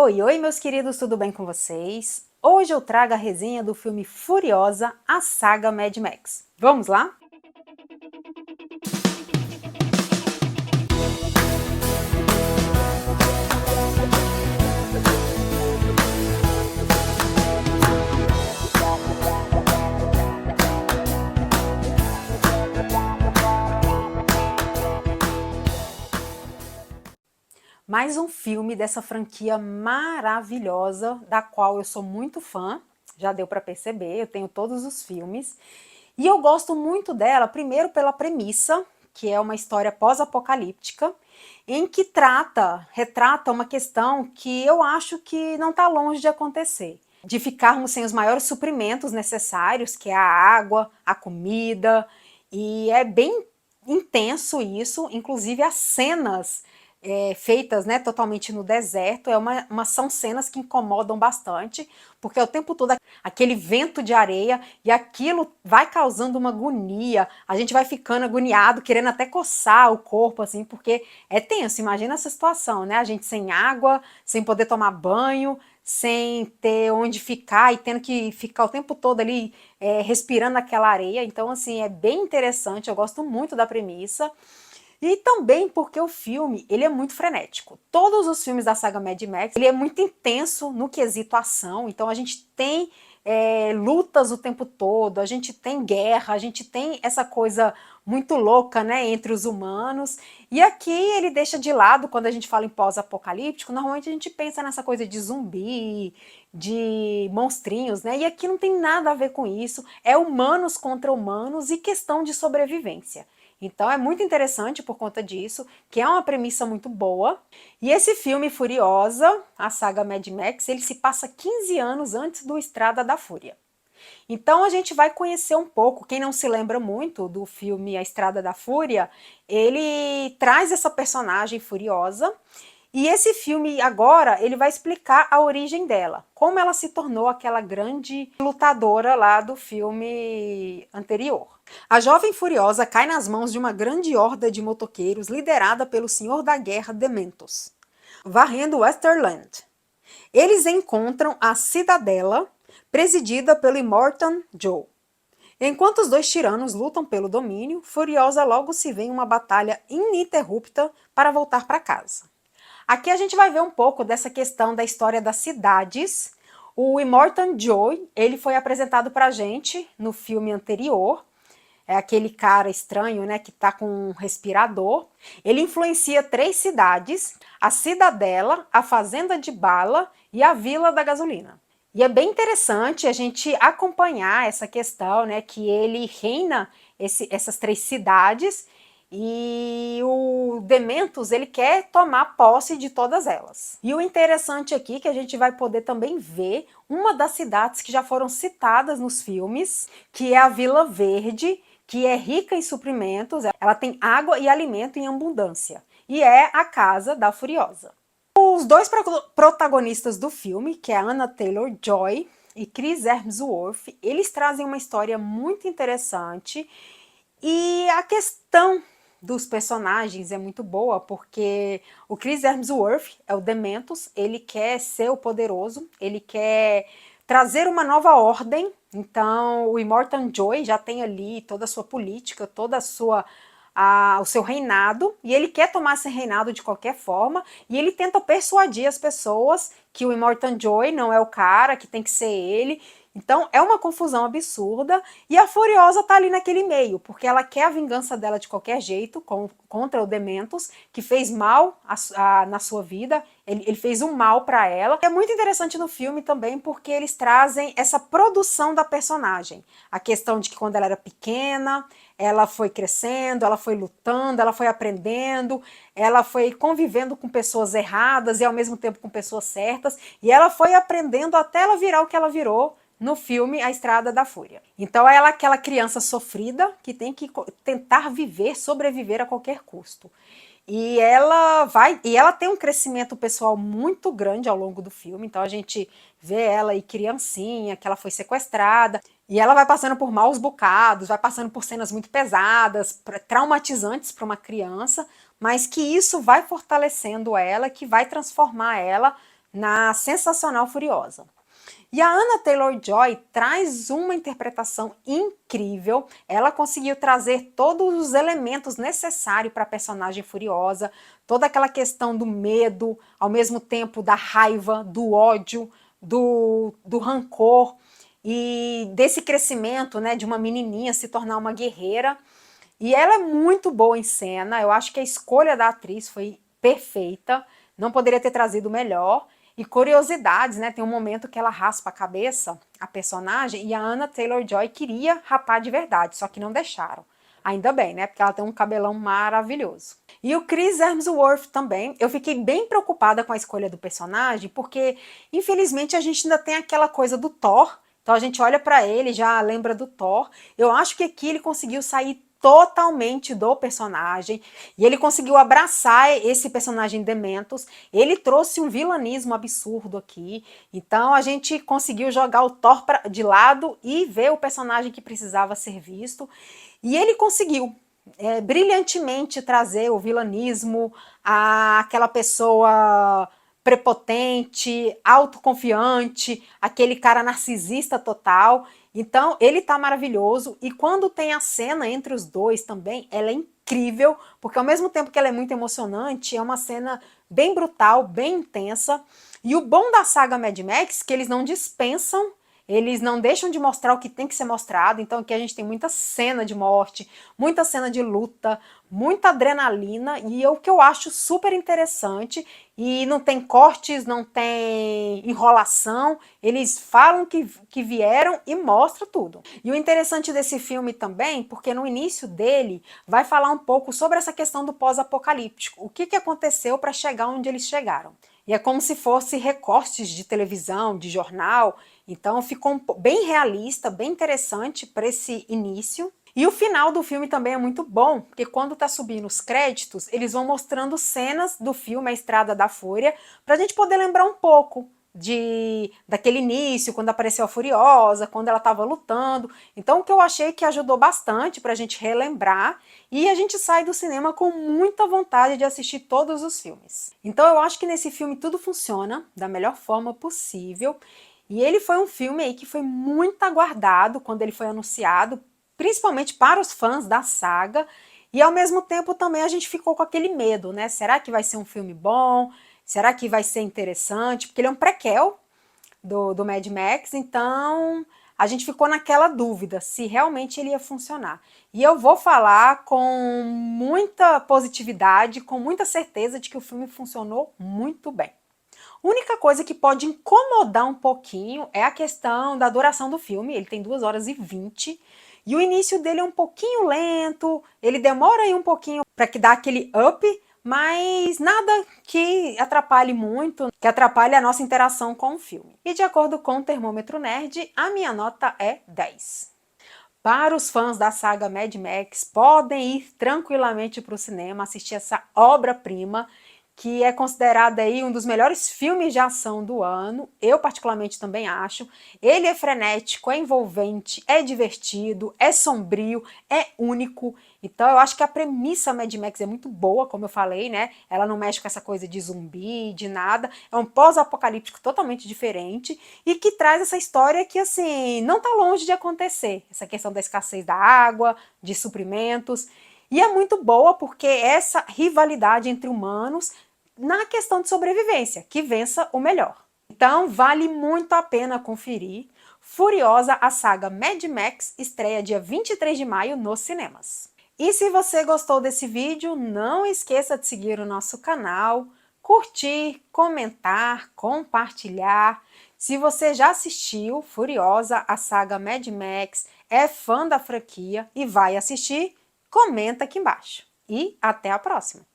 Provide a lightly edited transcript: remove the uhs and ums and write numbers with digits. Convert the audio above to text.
Oi, oi, meus queridos, tudo bem com vocês? Hoje eu trago a resenha do filme Furiosa, a saga Mad Max. Vamos lá? Mais um filme dessa franquia maravilhosa, da qual eu sou muito fã, já deu para perceber, eu tenho todos os filmes. E eu gosto muito dela, primeiro pela premissa, que é uma história pós-apocalíptica, em que retrata uma questão que eu acho que não está longe de acontecer. De ficarmos sem os maiores suprimentos necessários, que é a água, a comida, e é bem intenso isso, inclusive as cenas feitas, né, totalmente no deserto, são cenas que incomodam bastante, porque é o tempo todo aquele vento de areia e aquilo vai causando uma agonia, a gente vai ficando agoniado, querendo até coçar o corpo, assim, porque é tenso, imagina essa situação, né, a gente sem água, sem poder tomar banho, sem ter onde ficar e tendo que ficar o tempo todo ali respirando aquela areia, então assim, é bem interessante, eu gosto muito da premissa. E também porque o filme, ele é muito frenético. Todos os filmes da saga Mad Max, ele é muito intenso no quesito ação, então a gente tem lutas o tempo todo, a gente tem guerra, a gente tem essa coisa muito louca, né, entre os humanos. E aqui ele deixa de lado, quando a gente fala em pós-apocalíptico, normalmente a gente pensa nessa coisa de zumbi, de monstrinhos, né, e aqui não tem nada a ver com isso, é humanos contra humanos e questão de sobrevivência. Então é muito interessante por conta disso, que é uma premissa muito boa. E esse filme Furiosa, a saga Mad Max, ele se passa 15 anos antes do Estrada da Fúria. Então a gente vai conhecer um pouco, quem não se lembra muito do filme A Estrada da Fúria, ele traz essa personagem furiosa e esse filme agora, ele vai explicar a origem dela, como ela se tornou aquela grande lutadora lá do filme anterior. A jovem furiosa cai nas mãos de uma grande horda de motoqueiros liderada pelo Senhor da Guerra Dementos, varrendo Westerland. Eles encontram a Cidadela, presidida pelo Immortan Joe. Enquanto os dois tiranos lutam pelo domínio, Furiosa logo se vê em uma batalha ininterrupta para voltar para casa. Aqui a gente vai ver um pouco dessa questão da história das cidades. O Immortan Joe, ele foi apresentado pra gente no filme anterior. É aquele cara estranho, né, que tá com um respirador. Ele influencia 3 cidades: a Cidadela, a Fazenda de Bala e a Vila da Gasolina. E é bem interessante a gente acompanhar essa questão, né, que ele reina essas 3 cidades e o Dementos, ele quer tomar posse de todas elas. E o interessante aqui é que a gente vai poder também ver uma das cidades que já foram citadas nos filmes, que é a Vila Verde, que é rica em suprimentos, ela tem água e alimento em abundância. E é a casa da Furiosa. Os dois protagonistas do filme, que é a Anna Taylor-Joy e Chris Hemsworth, eles trazem uma história muito interessante e a questão dos personagens é muito boa, porque o Chris Hemsworth é o Dementos, ele quer ser o poderoso, ele quer trazer uma nova ordem, então o Immortan Joe já tem ali toda a sua política, toda o seu reinado, e ele quer tomar esse reinado de qualquer forma, e ele tenta persuadir as pessoas que o Immortan Joe não é o cara, que tem que ser ele. Então é uma confusão absurda e a Furiosa tá ali naquele meio, porque ela quer a vingança dela de qualquer jeito contra o Dementos, que fez mal na sua vida, ele fez um mal para ela. É muito interessante no filme também porque eles trazem essa produção da personagem, a questão de que quando ela era pequena, ela foi crescendo, ela foi lutando, ela foi aprendendo, ela foi convivendo com pessoas erradas e ao mesmo tempo com pessoas certas, e ela foi aprendendo até ela virar o que ela virou no filme A Estrada da Fúria. Então ela é aquela criança sofrida que tem que tentar viver, sobreviver a qualquer custo. E ela tem um crescimento pessoal muito grande ao longo do filme, então a gente vê ela aí criancinha, que ela foi sequestrada, e ela vai passando por maus bocados, vai passando por cenas muito pesadas, traumatizantes para uma criança, mas que isso vai fortalecendo ela, que vai transformar ela na sensacional Furiosa. E a Anya Taylor-Joy traz uma interpretação incrível. Ela conseguiu trazer todos os elementos necessários para a personagem Furiosa, toda aquela questão do medo, ao mesmo tempo da raiva, do ódio, do rancor e desse crescimento, né, de uma menininha se tornar uma guerreira. E ela é muito boa em cena, eu acho que a escolha da atriz foi perfeita, não poderia ter trazido melhor. E curiosidades, né? Tem um momento que ela raspa a cabeça, a personagem, e a Anya Taylor-Joy queria rapar de verdade, só que não deixaram. Ainda bem, né? Porque ela tem um cabelão maravilhoso. E o Chris Hemsworth também, eu fiquei bem preocupada com a escolha do personagem, porque infelizmente a gente ainda tem aquela coisa do Thor, então a gente olha pra ele e já lembra do Thor. Eu acho que aqui ele conseguiu sair totalmente do personagem, e ele conseguiu abraçar esse personagem Dementos. Ele trouxe um vilanismo absurdo aqui, então a gente conseguiu jogar o Thor de lado e ver o personagem que precisava ser visto, e ele conseguiu brilhantemente trazer o vilanismo, aquela pessoa prepotente, autoconfiante, aquele cara narcisista total. Então, ele tá maravilhoso, e quando tem a cena entre os dois também, ela é incrível, porque ao mesmo tempo que ela é muito emocionante, é uma cena bem brutal, bem intensa. E o bom da saga Mad Max é que eles não dispensam, eles não deixam de mostrar o que tem que ser mostrado, então aqui a gente tem muita cena de morte, muita cena de luta, muita adrenalina, e é o que eu acho super interessante, e não tem cortes, não tem enrolação, eles falam que vieram e mostra tudo. E o interessante desse filme também, porque no início dele vai falar um pouco sobre essa questão do pós-apocalíptico, o que aconteceu para chegar onde eles chegaram. E é como se fosse recortes de televisão, de jornal, então ficou bem realista, bem interessante para esse início. E o final do filme também é muito bom, porque quando tá subindo os créditos, eles vão mostrando cenas do filme A Estrada da Fúria, pra gente poder lembrar um pouco daquele início, quando apareceu a Furiosa, quando ela estava lutando. Então o que eu achei que ajudou bastante pra gente relembrar, e a gente sai do cinema com muita vontade de assistir todos os filmes. Então eu acho que nesse filme tudo funciona da melhor forma possível, e ele foi um filme aí que foi muito aguardado quando ele foi anunciado, principalmente para os fãs da saga, e ao mesmo tempo também a gente ficou com aquele medo, né? Será que vai ser um filme bom? Será que vai ser interessante? Porque ele é um prequel do Mad Max, então a gente ficou naquela dúvida se realmente ele ia funcionar. E eu vou falar com muita positividade, com muita certeza de que o filme funcionou muito bem. A única coisa que pode incomodar um pouquinho é a questão da duração do filme. Ele tem 2 horas e 20, e o início dele é um pouquinho lento, ele demora aí um pouquinho para que dá aquele up, mas nada que atrapalhe muito, que atrapalhe a nossa interação com o filme. E de acordo com o Termômetro Nerd, a minha nota é 10. Para os fãs da saga Mad Max, podem ir tranquilamente para o cinema assistir essa obra-prima, que é considerada aí um dos melhores filmes de ação do ano. Eu particularmente também acho. Ele é frenético, é envolvente, é divertido, é sombrio, é único. Então eu acho que a premissa Mad Max é muito boa, como eu falei, né? Ela não mexe com essa coisa de zumbi, de nada. É um pós-apocalíptico totalmente diferente e que traz essa história que, assim, não tá longe de acontecer. Essa questão da escassez da água, de suprimentos. E é muito boa porque essa rivalidade entre humanos na questão de sobrevivência, que vença o melhor. Então vale muito a pena conferir. Furiosa, a saga Mad Max, estreia dia 23 de maio nos cinemas. E se você gostou desse vídeo, não esqueça de seguir o nosso canal, curtir, comentar, compartilhar. Se você já assistiu Furiosa, a saga Mad Max, é fã da franquia e vai assistir, comenta aqui embaixo. E até a próxima!